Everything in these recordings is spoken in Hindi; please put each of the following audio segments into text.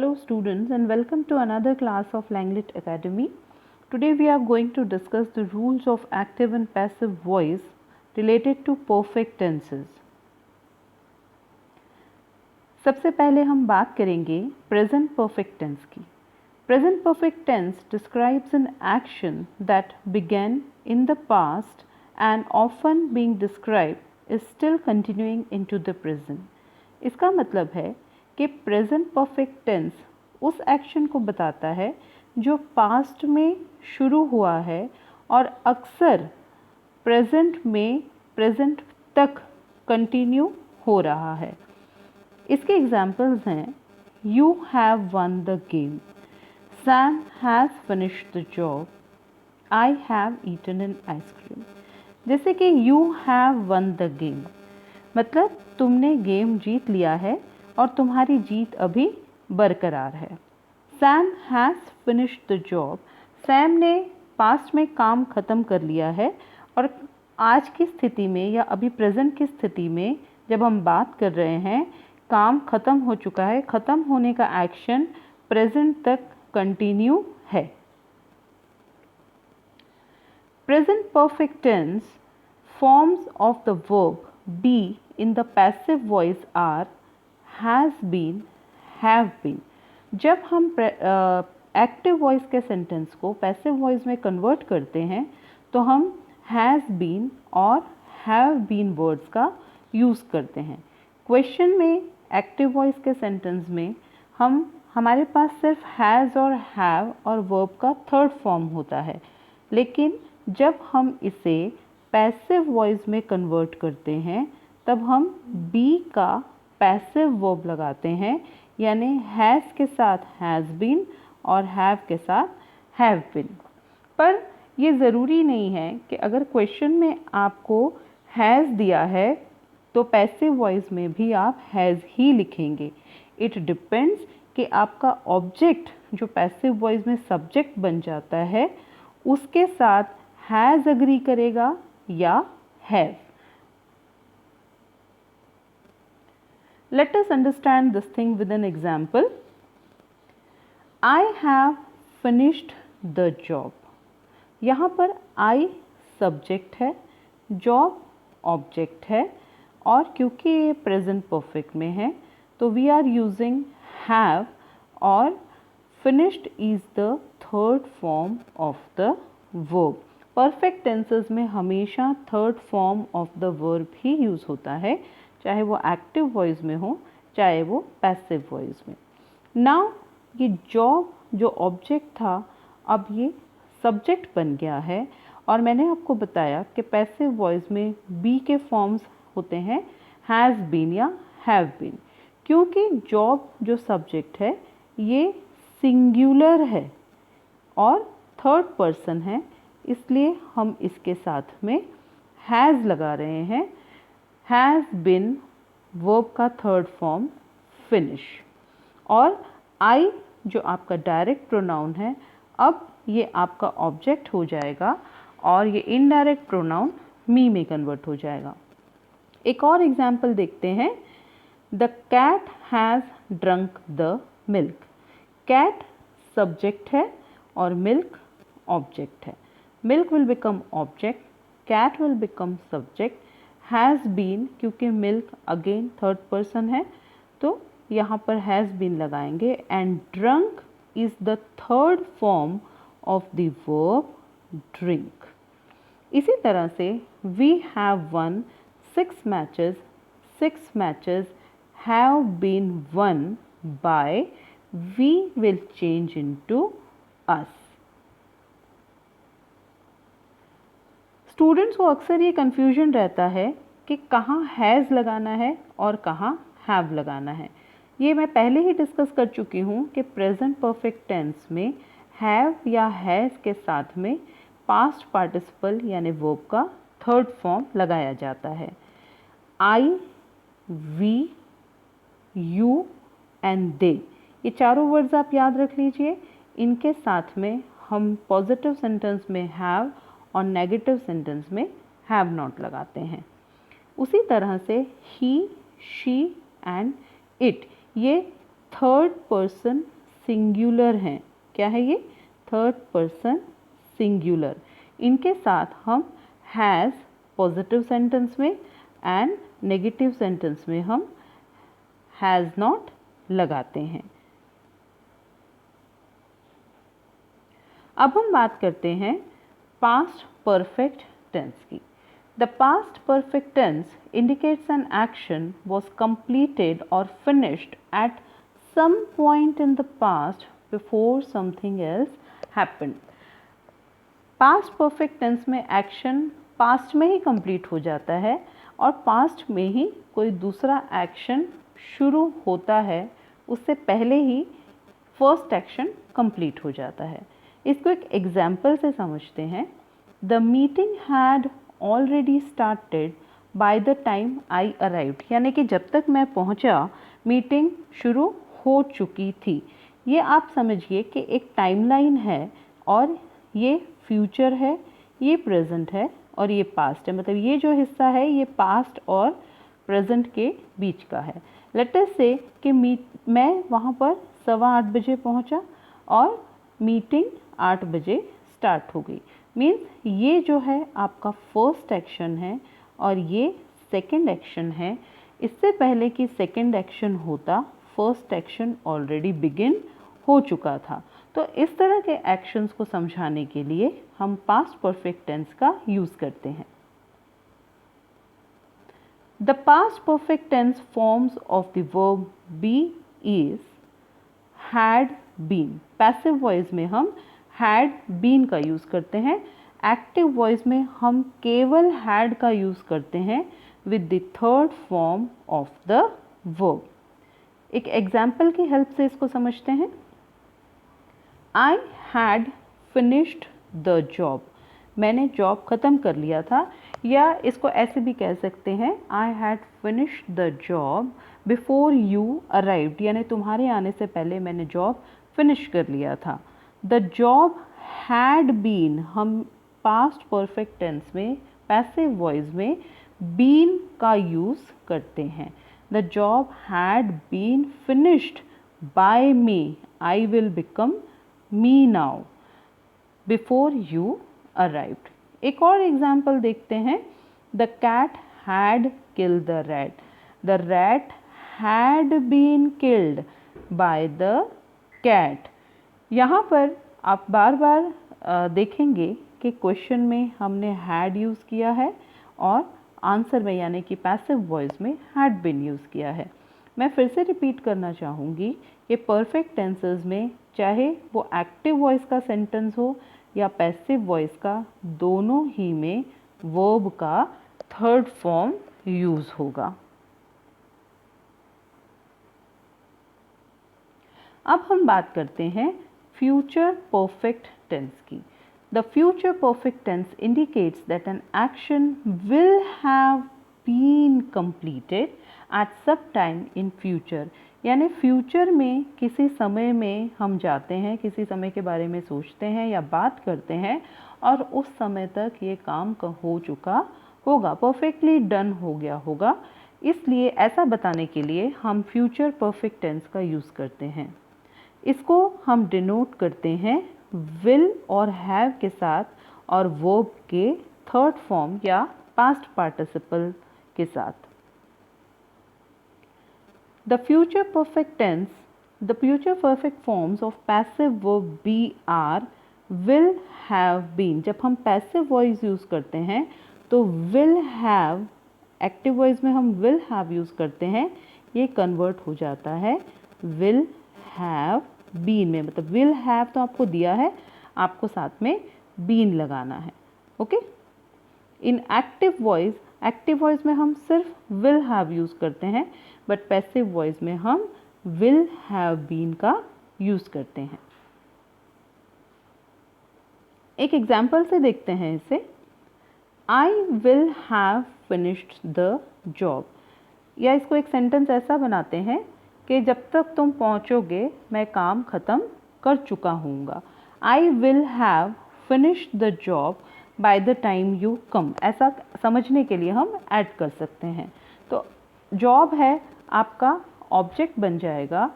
Hello students and welcome to another class of Langlet Academy. Today we are going to discuss the rules of active and passive voice related to perfect tenses. सबसे पहले हम बात करेंगे present perfect tense की. Present perfect tense describes an action that began in the past and often being described is still continuing into the present. इसका मतलब है कि प्रेजेंट परफेक्ट टेंस उस एक्शन को बताता है जो पास्ट में शुरू हुआ है और अक्सर प्रेजेंट तक कंटिन्यू हो रहा है. इसके एग्जाम्पल्स हैं you have won the game, Sam has finished the job, I have eaten an ice cream. जैसे कि you have won the game मतलब तुमने गेम जीत लिया है और तुम्हारी जीत अभी बरकरार है. Sam has finished the job, Sam ने पास्ट में काम ख़त्म कर लिया है और आज की स्थिति में या अभी प्रेजेंट की स्थिति में जब हम बात कर रहे हैं काम ख़त्म हो चुका है, ख़त्म होने का एक्शन प्रेजेंट तक कंटिन्यू है. Present perfect tense forms of the verb be in the passive voice are has been, have been. जब हम एक्टिव वॉइस के सेंटेंस को पैसिव वॉइस में कन्वर्ट करते हैं तो हम has been और have been वर्ड्स का यूज़ करते हैं. क्वेश्चन में एक्टिव वॉइस के सेंटेंस में हमारे पास सिर्फ has और have और वर्ब का थर्ड फॉर्म होता है, लेकिन जब हम इसे पैसिव वॉइस में कन्वर्ट करते हैं तब हम बी का पैसिव वर्ब लगाते हैं, यानी हैज़ के साथ हैज़ बीन और हैव के साथ हैव बीन. पर ये ज़रूरी नहीं है कि अगर क्वेश्चन में आपको हैज़ दिया है तो पैसिव वॉइस में भी आप हैज़ ही लिखेंगे. इट डिपेंड्स कि आपका ऑब्जेक्ट जो पैसिव वॉइस में सब्जेक्ट बन जाता है उसके साथ हैज़ अग्री करेगा या have. Let us understand this thing with an example. I have finished the job. यहाँ पर I subject है, job object है और क्योंकि ये present perfect में है तो we are using have और finished is the third form of the verb. Perfect tenses में हमेशा third form of the verb he use होता है, चाहे वो एक्टिव वॉइस में हो चाहे वो पैसिव वॉइस में. नाउ ये जॉब जो ऑब्जेक्ट था अब ये सब्जेक्ट बन गया है और मैंने आपको बताया कि पैसिव वॉइस में बी के फॉर्म्स होते हैं हैज़ बीन या हैव बीन. क्योंकि जॉब जो सब्जेक्ट है ये सिंगुलर है और थर्ड पर्सन है, इसलिए हम इसके साथ में हैज़ लगा रहे हैं. हैज़ बिन वर्ब का थर्ड फॉर्म फिनिश और आई जो आपका डायरेक्ट प्रोनाउन है अब ये आपका ऑब्जेक्ट हो जाएगा और ये इनडायरेक्ट प्रोनाउन मी में कन्वर्ट हो जाएगा. एक और एग्जाम्पल देखते हैं. The cat has drunk the milk. Cat subject है और मिल्क ऑब्जेक्ट है. Milk will become object, cat will become subject, has been क्योंकि मिल्क अगेन थर्ड पर्सन है तो यहाँ पर हैज़ बीन लगाएंगे and drunk is the third form of the verb drink. इसी तरह से we have won 6 matches. 6 matches have been won by, we will change into us. Students को अक्सर ये कन्फ्यूजन रहता है कि कहाँ हैज़ लगाना है और कहाँ हैव लगाना है. ये मैं पहले ही डिस्कस कर चुकी हूँ कि प्रेजेंट परफेक्ट टेंस में हैव या हैज़ के साथ में पास्ट पार्टिसिपल यानी वर्ब का थर्ड फॉर्म लगाया जाता है. आई, वी, यू एंड दे ये चारों वर्ड्स आप याद रख लीजिए. इनके साथ में हम पॉजिटिव सेंटेंस में हैव और नेगेटिव सेंटेंस में हैव नॉट लगाते हैं. उसी तरह से ही, शी एंड इट ये थर्ड पर्सन सिंगुलर हैं। क्या है ये? Third person singular. इनके साथ हम हैज़ पॉजिटिव सेंटेंस में एंड नेगेटिव सेंटेंस में हम हैज़ नॉट लगाते हैं। अब हम बात करते हैं पास्ट परफेक्ट टेंस की। The past perfect tense indicates an action was completed or finished at some point in the past before something else happened. Past perfect tense में action past में ही complete हो जाता है और past में ही कोई दूसरा action शुरू होता है, उससे पहले ही first action complete हो जाता है। इसको एक example से समझते हैं। The meeting had already started by the time I arrived, यानी कि जब तक मैं पहुंचा मीटिंग शुरू हो चुकी थी। ये आप समझिए कि एक टाइमलाइन है और ये फ्यूचर है, ये प्रेजेंट है और ये पास्ट है। मतलब ये जो हिस्सा है ये पास्ट और प्रेजेंट के बीच का है। लेट अस से कि मैं वहाँ पर 8:15 बजे पहुँचा और मीटिंग 8 बजे स्टार्ट हो गई। मीन्स ये जो है आपका फर्स्ट एक्शन है और ये सेकंड एक्शन है। इससे पहले कि सेकंड एक्शन होता फर्स्ट एक्शन ऑलरेडी बिगिन हो चुका था। तो इस तरह के एक्शंस को समझाने के लिए हम पास्ट परफेक्ट टेंस का यूज़ करते हैं। The past perfect tense forms of the verb be is had been. Passive voice में हम हैड बीन का यूज़ करते हैं। एक्टिव वॉइस में हम केवल हैड का यूज़ करते हैं with the third form of the verb. एक एग्जाम्पल की हेल्प से इसको समझते हैं। I had finished the job. मैंने जॉब ख़त्म कर लिया था, या इसको ऐसे भी कह सकते हैं I had finished the job before you arrived, यानी तुम्हारे आने से पहले मैंने जॉब फिनिश कर लिया था। द जॉब हैड बीन, हम पास्ट परफेक्ट टेंस में पैसिव वॉइस में बीन का यूज़ करते हैं। The job had been finished by me, I will become me now, before you arrived. एक और एग्जाम्पल देखते हैं। The cat had killed the rat, the rat had been killed by the cat. यहाँ पर आप बार बार देखेंगे कि क्वेश्चन में हमने हैड यूज़ किया है और आंसर में यानी कि पैसिव वॉइस में हैड बीन यूज़ किया है। मैं फिर से रिपीट करना चाहूँगी कि परफेक्ट टेंसेस में चाहे वो एक्टिव वॉइस का सेंटेंस हो या पैसिव वॉइस का, दोनों ही में वर्ब का थर्ड फॉर्म यूज़ होगा। अब हम बात करते हैं फ्यूचर परफेक्ट टेंस की। The future perfect tense indicates that an action will have been completed at some time in future, यानी फ्यूचर में किसी समय में हम जाते हैं, किसी समय के बारे में सोचते हैं या बात करते हैं और उस समय तक ये काम हो चुका होगा, परफेक्टली डन हो गया होगा। इसलिए ऐसा बताने के लिए हम फ्यूचर परफेक्ट टेंस का यूज़ करते हैं। इसको हम डिनोट करते हैं विल और हैव के साथ और वर्ब के थर्ड फॉर्म या पास्ट पार्टिसिपल के साथ। The future perfect tense, the future perfect forms of passive verb be are will have been. जब हम पैसिव वॉइस यूज़ करते हैं तो विल हैव, एक्टिव वॉइस में हम विल हैव यूज़ करते हैं, ये कन्वर्ट हो जाता है विल हैव बीन में। मतलब विल हैव तो आपको दिया है, आपको साथ में बीन लगाना है। ओके। इन एक्टिव वॉइस में हम सिर्फ विल हैव यूज़ करते हैं, बट पैसिव वॉइस में हम विल हैव बीन का यूज़ करते हैं। एक एग्जाम्पल से देखते हैं इसे। आई will have finished the job, या इसको एक सेंटेंस ऐसा बनाते हैं कि जब तक तुम पहुंचोगे मैं काम ख़त्म कर चुका हूँगा। I will have finished the job by the time you come, ऐसा समझने के लिए हम ऐड कर सकते हैं। तो जॉब है आपका ऑब्जेक्ट बन जाएगा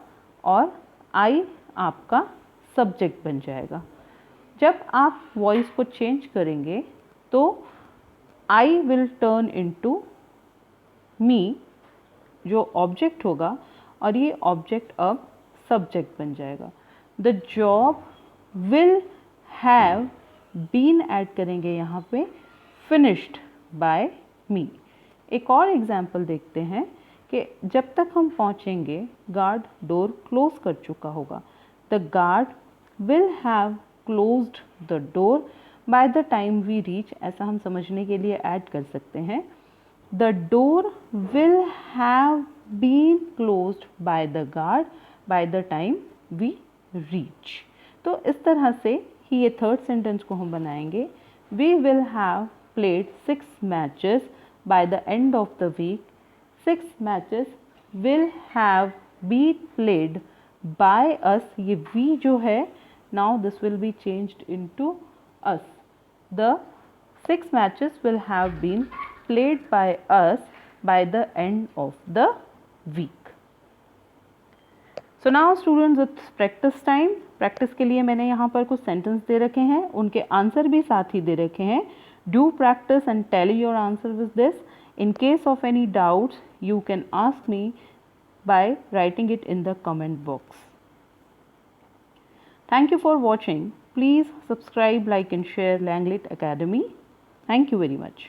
और I आपका सब्जेक्ट बन जाएगा। जब आप वॉइस को चेंज करेंगे तो I will turn into me, जो ऑब्जेक्ट होगा, और ये ऑब्जेक्ट अब सब्जेक्ट बन जाएगा। The job will have been add करेंगे यहाँ पे फिनिश्ड बाय मी। एक और एग्जाम्पल देखते हैं कि जब तक हम पहुँचेंगे गार्ड डोर क्लोज कर चुका होगा। The guard will have closed the door by the time we reach, ऐसा हम समझने के लिए ऐड कर सकते हैं। The door will have been closed by the guard by the time we reach. तो इस तरह से ही ये थर्ड सेंटेंस को हम बनाएंगे। We will have played 6 matches by the end of the week. 6 matches will have been played by us, ये वी जो है now this will be changed into us. The 6 matches will have been played by us by the end of the week. So now students, it's practice time. Practice के लिए मैंने यहाँ पर कुछ सेंटेंस दे रखे हैं, उनके आंसर भी साथ ही दे रखे हैं। Do practice and tell your answer with this. In case of any doubts, you can ask me by writing it in the comment box. Thank you for watching. Please subscribe, like and share Langlet Academy. Thank you very much.